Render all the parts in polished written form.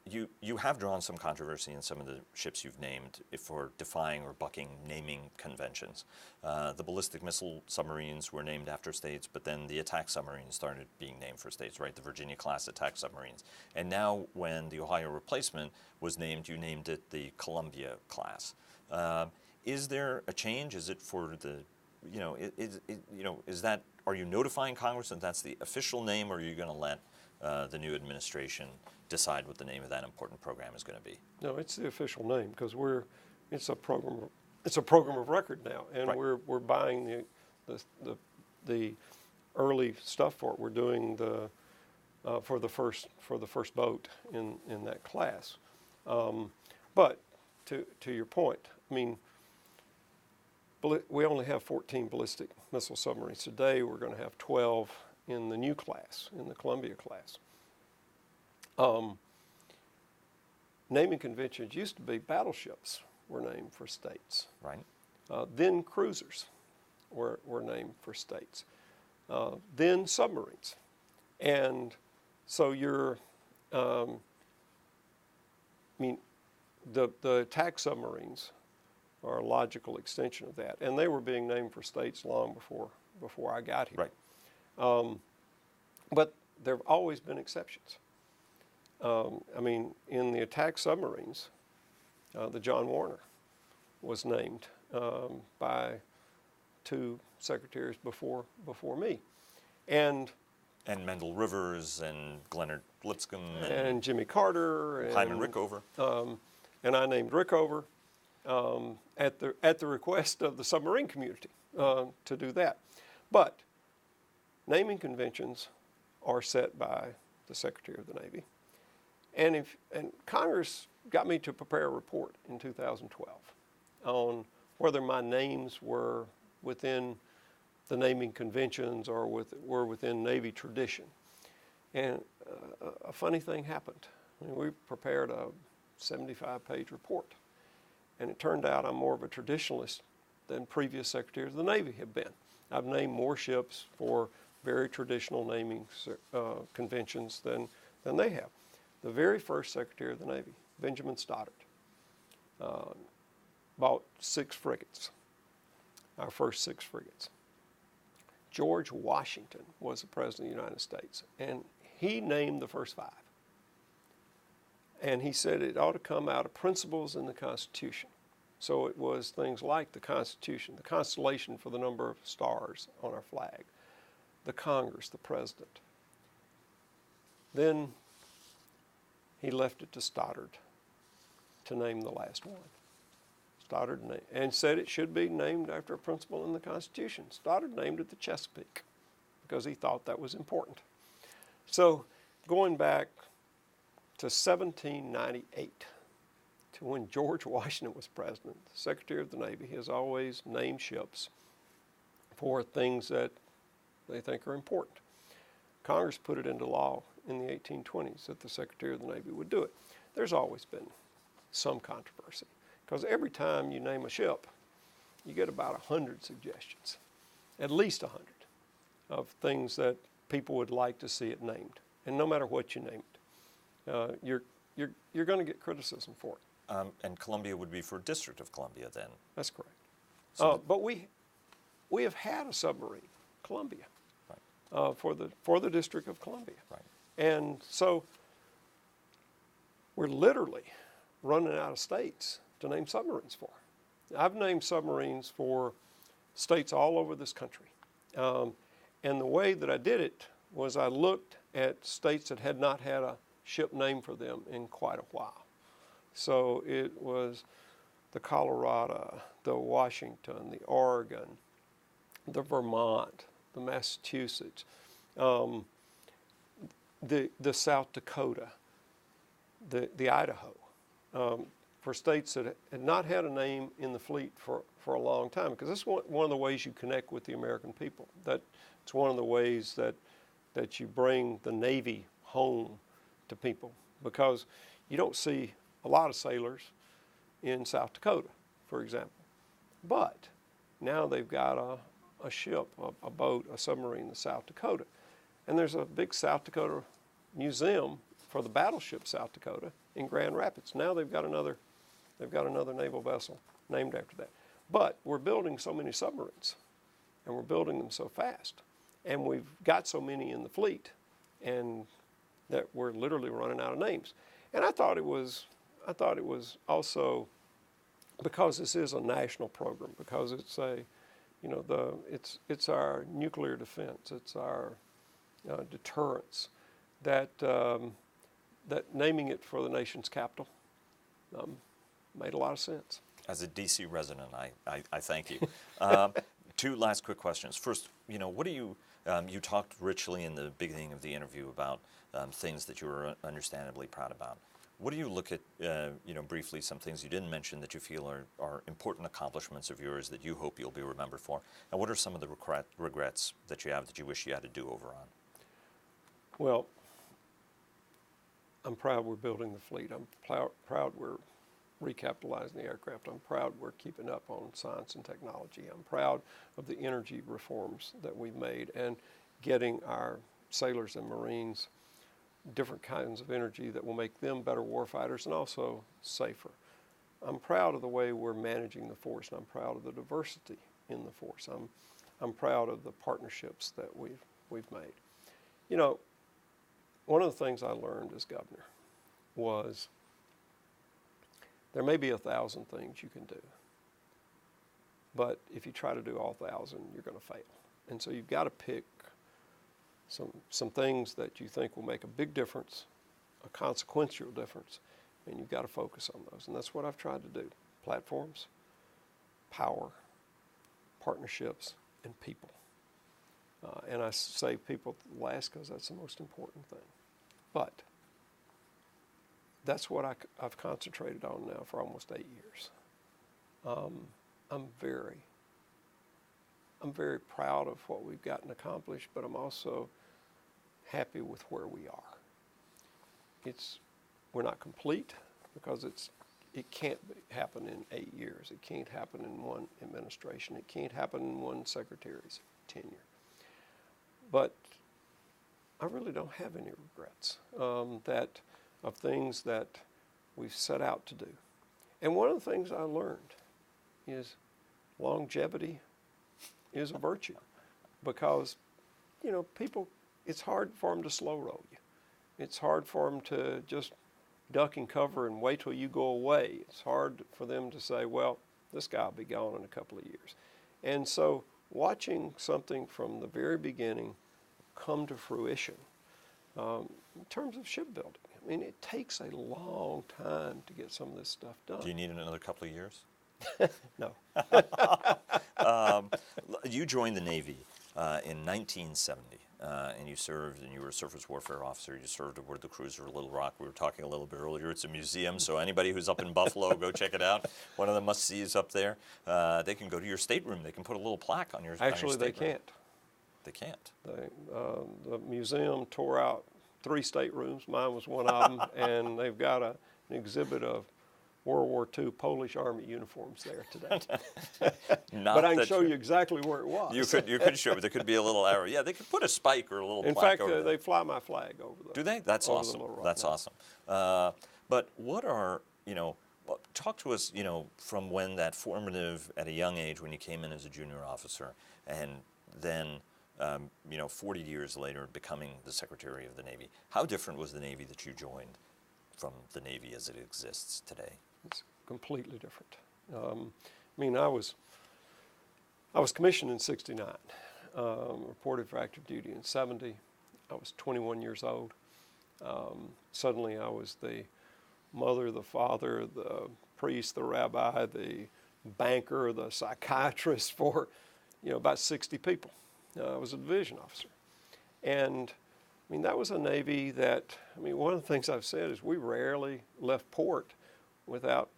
you have drawn some controversy in some of the ships you've named for defying or bucking naming conventions. The ballistic missile submarines were named after states, but then the attack submarines started being named for states, right? The Virginia-class attack submarines. And now when the Ohio replacement was named, you named it the Columbia-class. Is there a change? Is it for the, is that, are you notifying Congress that that's the official name, or are you going to let the new administration decide what the name of that important program is going to be? No, it's the official name because it's a program of record now, and right. we're buying the early stuff for it. We're doing for the first boat in that class. But to your point, I mean, we only have 14 ballistic missile submarines today. We're going to have 12 in the new class, in the Columbia class. Naming conventions used to be battleships were named for states. Right. Then cruisers were named for states. Then submarines. And so the attack submarines are a logical extension of that. And they were being named for states long before I got here. Right. But there have always been exceptions. In the attack submarines, the John Warner was named by two secretaries before me. And Mendel Rivers and Leonard Lipscomb and Jimmy Carter and Hyman Rickover. And I named Rickover at the request of the submarine community to do that. But naming conventions are set by the Secretary of the Navy. And Congress got me to prepare a report in 2012 on whether my names were within the naming conventions or were within Navy tradition. And a funny thing happened. We prepared a 75-page report. And it turned out I'm more of a traditionalist than previous Secretaries of the Navy have been. I've named more ships for very traditional naming conventions than they have. The very first Secretary of the Navy, Benjamin Stoddard, bought 6 frigates, our first 6 frigates. George Washington was the President of the United States, and he named the first 5. And he said it ought to come out of principles in the Constitution. So it was things like the Constitution, the constellation for the number of stars on our flag, the Congress, the President. Then he left it to Stoddard to name the last one. Stoddard and said it should be named after a principle in the Constitution. Stoddard named it the Chesapeake because he thought that was important. So going back to 1798, to when George Washington was president, the Secretary of the Navy has always named ships for things that they think are important. Congress put it into law in the 1820s that the Secretary of the Navy would do it. There's always been some controversy because every time you name a ship, you get about 100 suggestions, at least 100, of things that people would like to see it named. And no matter what you name it, you're going to get criticism for it. And Columbia would be for District of Columbia then? That's correct. So but we have had a submarine, Columbia, right. for the District of Columbia. Right. And so we're literally running out of states to name submarines for. I've named submarines for states all over this country. And the way that I did it was I looked at states that had not had a ship named for them in quite a while. So it was the Colorado, the Washington, the Oregon, the Vermont, the Massachusetts, the South Dakota, the Idaho, for states that had not had a name in the fleet for a long time, because this is one of the ways you connect with the American people. It's one of the ways that you bring the Navy home to people, because you don't see a lot of sailors in South Dakota, for example. But now they've got a ship, a boat, a submarine in South Dakota. And there's a big South Dakota museum for the battleship South Dakota in Grand Rapids. Now they've got another naval vessel named after that. But we're building so many submarines, and we're building them so fast, and we've got so many in the fleet, and that we're literally running out of names. And I thought it was also, because this is a national program, because it's a, you know, it's our nuclear defense, it's our deterrence, that naming it for the nation's capital made a lot of sense. As a DC resident, I thank you. Two last quick questions. First, you know, what do you, you talked richly in the beginning of the interview about things that you were understandably proud about. What do you look at, you know, briefly, some things you didn't mention that you feel are important accomplishments of yours that you hope you'll be remembered for? And what are some of the regrets that you have that you wish you had to do over on? Well, I'm proud we're building the fleet. I'm proud we're recapitalizing the aircraft. I'm proud we're keeping up on science and technology. I'm proud of the energy reforms that we've made and getting our sailors and Marines different kinds of energy that will make them better warfighters and also safer. I'm proud of the way we're managing the force, and I'm proud of the diversity in the force. I'm proud of the partnerships that we've made. You know, one of the things I learned as governor was there may be 1,000 things you can do, but if you try to do all 1,000, you're going to fail. And so you've got to pick some things that you think will make a big difference, a consequential difference, and you've got to focus on those. And that's what I've tried to do. Platforms, power, partnerships, and people. And I say people last because that's the most important thing. But that's what I've concentrated on now for almost 8 years. I'm very proud of what we've gotten accomplished, but I'm also happy with where we are. We're not complete because it can't happen in 8 years. It can't happen in one administration. It can't happen in one secretary's tenure. But I really don't have any regrets of things that we've set out to do. And one of the things I learned is longevity is a virtue, because, you know, people, it's hard for them to slow roll you. It's hard for them to just duck and cover and wait till you go away. It's hard for them to say, well, this guy will be gone in a couple of years. And so watching something from the very beginning come to fruition, in terms of shipbuilding, I mean, it takes a long time to get some of this stuff done. Do you need another couple of years? No. You joined the Navy in 1970, and you served, and you were a surface warfare officer. You served aboard the cruiser Little Rock. We were talking a little bit earlier. It's a museum, so anybody who's up in Buffalo, go check it out. One of the must-sees up there. They can go to your stateroom. They can put a little plaque on your Actually, they can't. They can't. The museum tore out 3 staterooms. Mine was one of them, and they've got an exhibit of World War II Polish Army uniforms there today. But I can show you exactly where it was. You could show, but there could be a little arrow. Yeah, they could put a spike or a little plaque over In fact, they fly my flag over the. Do they? That's awesome. That's awesome. But what are, you know, talk to us, you know, from when that formative, at a young age, when you came in as a junior officer, and then, you know, 40 years later, becoming the Secretary of the Navy. How different was the Navy that you joined from the Navy as it exists today? It's completely different. I mean, I was commissioned in '69, reported for active duty in '70. I was 21 years old. Suddenly I was the mother, the father, the priest, the rabbi, the banker, the psychiatrist for, you know, about 60 people. I was a division officer. And I mean, that was a Navy that, I mean, one of the things I've said is we rarely left port without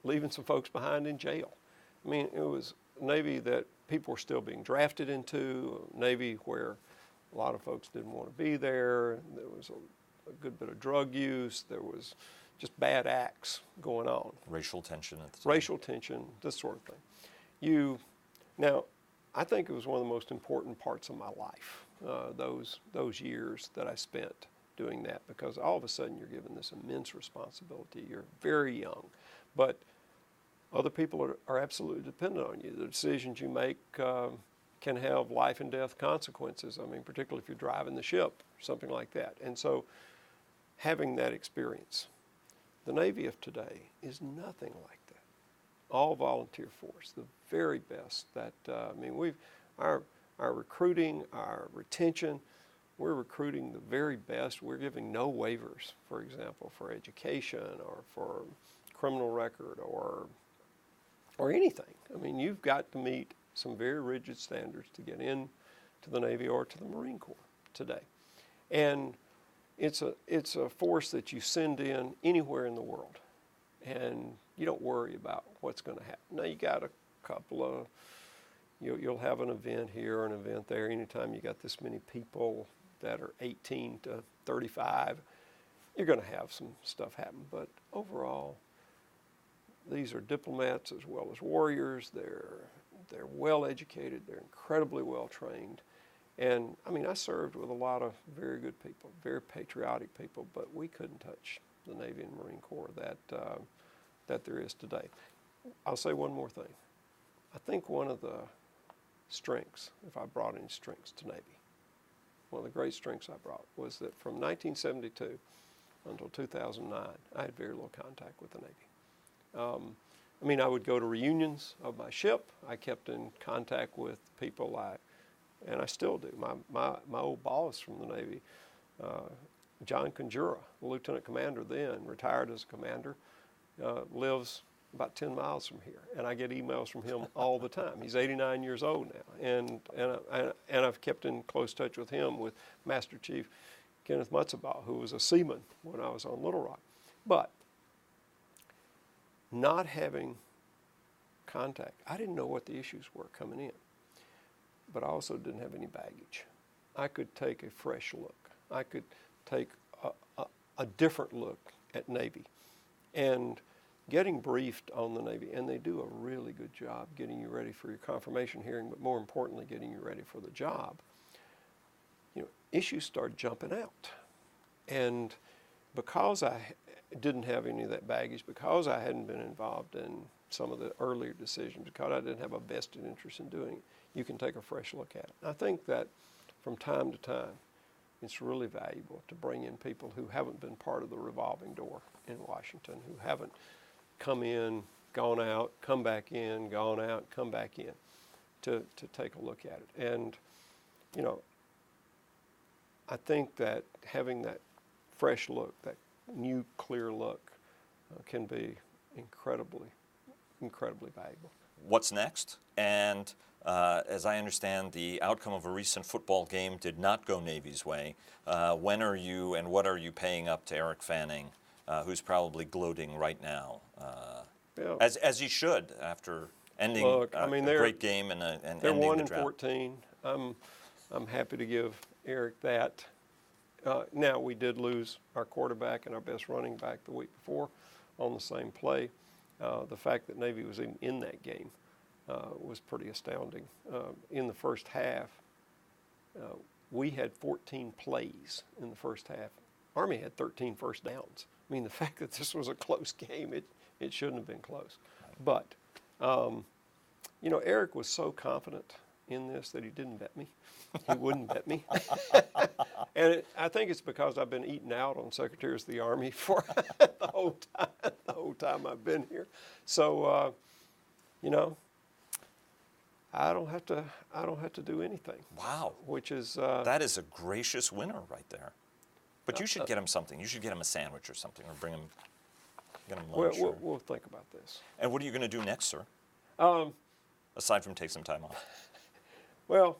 leaving some folks behind in jail. I mean, it was a Navy that people were still being drafted into, a Navy where a lot of folks didn't want to be there. There was a good bit of drug use. There was just bad acts going on. Racial tension at the time. Racial tension, this sort of thing. Now, I think it was one of the most important parts of my life, those years that I spent doing that, because all of a sudden you're given this immense responsibility. You're very young, but other people are absolutely dependent on you. The decisions you make can have life and death consequences. I mean, particularly if you're driving the ship or something like that. And so having that experience, the Navy of today is nothing like that. All volunteer force, the very best. That I mean, our recruiting, our retention, we're recruiting the very best. We're giving no waivers, for example, for education or for criminal record or anything. I mean, you've got to meet some very rigid standards to get in to the Navy or to the Marine Corps today. And it's a force that you send in anywhere in the world, and you don't worry about what's going to happen. Now, you got a couple of, you'll have an event here or an event there. Anytime you got this many people that are 18 to 35, you're going to have some stuff happen. But overall, these are diplomats as well as warriors. They're well educated. They're incredibly well trained. And I mean, I served with a lot of very good people, very patriotic people, but we couldn't touch the Navy and Marine Corps that there is today. I'll say one more thing. I think one of the strengths, if I brought any strengths to Navy, one of the great strengths I brought was that from 1972 until 2009, I had very little contact with the Navy. I mean, I would go to reunions of my ship. I kept in contact with people and I still do. My old boss from the Navy, John Conjura, lieutenant commander then, retired as a commander, lives about 10 miles from here, and I get emails from him all the time. He's 89 years old now, and I've kept in close touch with him, with Master Chief Kenneth Mutzabaugh, who was a seaman when I was on Little Rock. But not having contact, I didn't know what the issues were coming in, but I also didn't have any baggage. I could take a fresh look. I could take a different look at Navy. And getting briefed on the Navy, and they do a really good job getting you ready for your confirmation hearing, but more importantly, getting you ready for the job. You know, issues start jumping out. And because I didn't have any of that baggage, because I hadn't been involved in some of the earlier decisions, because I didn't have a vested interest in doing it, you can take a fresh look at it. I think that from time to time, it's really valuable to bring in people who haven't been part of the revolving door in Washington, who haven't come in, gone out, come back in, gone out, come back in, to take a look at it. And, you know, I think that having that fresh look, that new, clear look, can be incredibly valuable. What's next? And as I understand, the outcome of a recent football game did not go Navy's way. When are you and what are you paying up to Eric Fanning, who's probably gloating right now, Yeah. as he should after ending a great game and they're ending 1-14. I'm happy to give Eric that. Now, we did lose our quarterback and our best running back the week before on the same play. The fact that Navy was even in that game was pretty astounding. In the first half, we had 14 plays in the first half. Army had 13 first downs. I mean, the fact that this was a close game, it shouldn't have been close. But, you know, Eric was so confident in this that he didn't bet me. He wouldn't bet me. And I think it's because I've been eating out on Secretaries of the Army for the whole time I've been here. So, you know, I don't have to do anything. Wow. Which is that is a gracious winner right there. But you should get him something. You should get him a sandwich or something, or get him lunch. We'll think about this. And what are you going to do next, sir? Aside from take some time off. Well,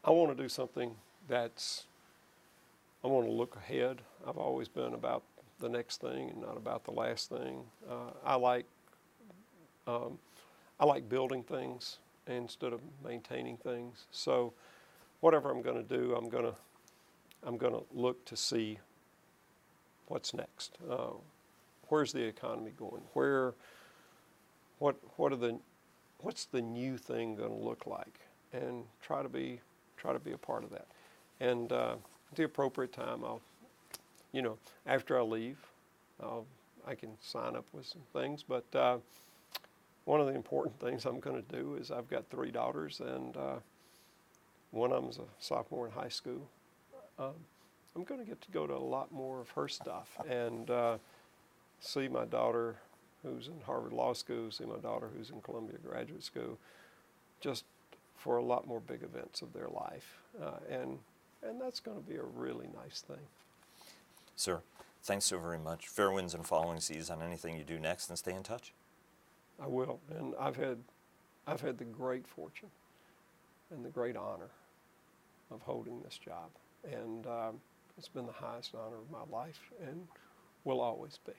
I want to do something I want to look ahead. I've always been about the next thing and not about the last thing. I like building things instead of maintaining things. So whatever I'm going to do, I'm going to look to see what's next. Where's the economy going? What's the new thing going to look like? And try to be a part of that. And the appropriate time, I'll, after I leave, I can sign up with some things. But one of the important things I'm going to do is I've got 3 daughters, and one of them's a sophomore in high school. I'm going to get to go to a lot more of her stuff and see my daughter who's in Harvard Law School, see my daughter who's in Columbia Graduate School, just for a lot more big events of their life. And that's going to be a really nice thing. Sir, thanks so very much. Fair winds and following seas on anything you do next, and stay in touch. I will. And I've had the great fortune and the great honor of holding this job. And it's been the highest honor of my life and will always be.